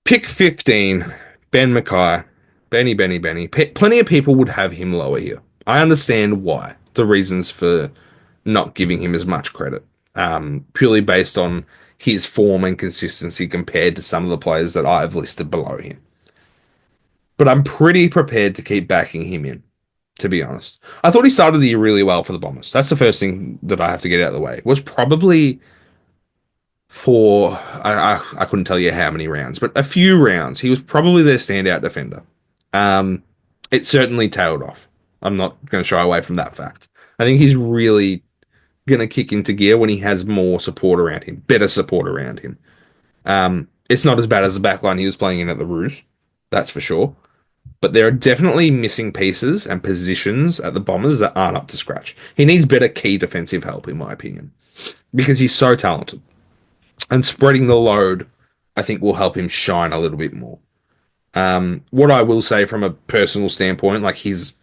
Pick 15, Ben McKay. Benny. Plenty of people would have him lower here. I understand why. The reasons for not giving him as much credit. Purely based on his form and consistency compared to some of the players that I've listed below him. But I'm pretty prepared to keep backing him in, to be honest. I thought he started the year really well for the Bombers. That's the first thing that I have to get out of the way. Was probably for I couldn't tell you how many rounds, but a few rounds. He was probably their standout defender. Um, it certainly tailed off. I'm not going to shy away from that fact. I think he's really going to kick into gear when he has more support around him, better support around him. It's not as bad as the backline he was playing in at the Roos, that's for sure. But there are definitely missing pieces and positions at the Bombers that aren't up to scratch. He needs better key defensive help, in my opinion, because he's so talented. And spreading the load, I think, will help him shine a little bit more. What I will say from a personal standpoint, like his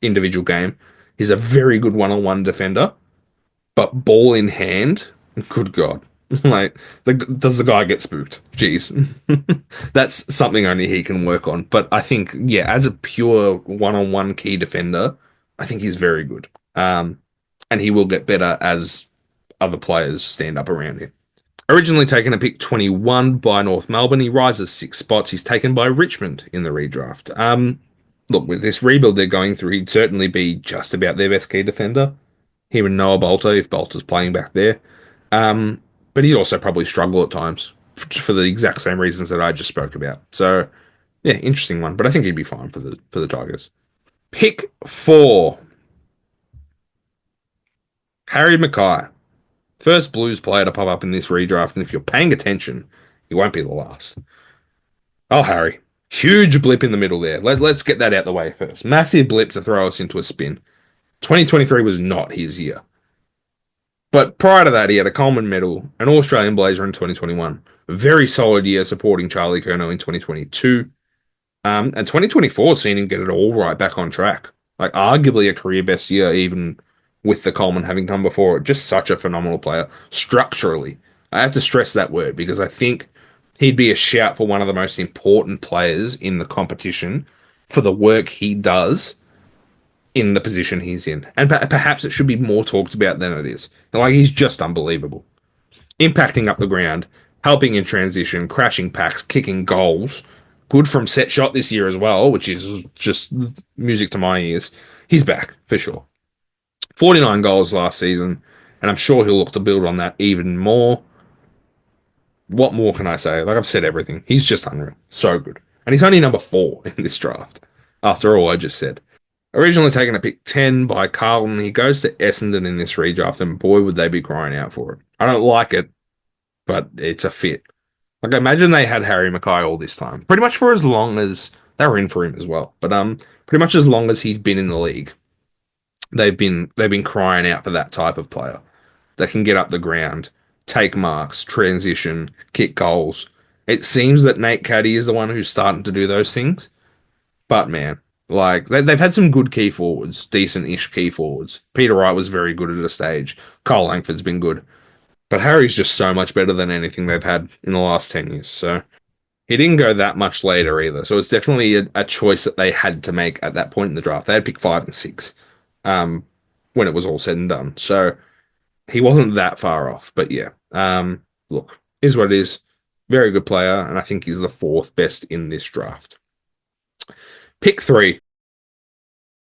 individual game, he's a very good one-on-one defender, but ball in hand, good God. Like, does the guy get spooked? Jeez. That's something only he can work on. But I think, yeah, as a pure one-on-one key defender, I think he's very good. And he will get better as other players stand up around him. Originally taken at pick 21 by North Melbourne, he rises 6 spots. He's taken by Richmond in the redraft. Look, with this rebuild they're going through, he'd certainly be just about their best key defender. Him and Noah Bolter, if Bolter's playing back there. But he'd also probably struggle at times for the exact same reasons that I just spoke about. So, yeah, interesting one. But I think he'd be fine for the Tigers. Pick 4, Harry McKay. First Blues player to pop up in this redraft, and if you're paying attention, he won't be the last. Oh, Harry. Huge blip in the middle there. Let's get that out the way first. Massive blip to throw us into a spin. 2023 was not his year. But prior to that, he had a Coleman medal, an Australian Blazer in 2021. A very solid year supporting Charlie Curnow in 2022. And 2024 seen him get it all right back on track. Like, arguably a career best year, even with the Coleman having come before it. Just such a phenomenal player. Structurally. I have to stress that word because I think he'd be a shout for one of the most important players in the competition for the work he does in the position he's in. And perhaps it should be more talked about than it is. Like, he's just unbelievable. Impacting up the ground, helping in transition, crashing packs, kicking goals. Good from set shot this year as well, which is just music to my ears. He's back, for sure. 49 goals last season, and I'm sure he'll look to build on that even more. What more can I say? Like, I've said everything. He's just unreal. So good. And he's only number 4 in this draft, after all I just said. Originally taken at pick 10 by Carlton, he goes to Essendon in this redraft, and boy, would they be crying out for it. I don't like it, but it's a fit. Like, imagine they had Harry McKay all this time. Pretty much for as long as they were in for him as well. But pretty much as long as he's been in the league, they've been crying out for that type of player that can get up the ground, take marks, transition, kick goals. It seems that Nate Caddy is the one who's starting to do those things. But man, like they've had some good key forwards, decent-ish key forwards. Peter Wright was very good at a stage. Cole Langford's been good. But Harry's just so much better than anything they've had in the last 10 years. So he didn't go that much later either. So it's definitely a choice that they had to make at that point in the draft. They had pick 5 and 6 when it was all said and done. So he wasn't that far off. But yeah, look, is what it is. Very good player. And I think he's the 4th best in this draft. Pick 3.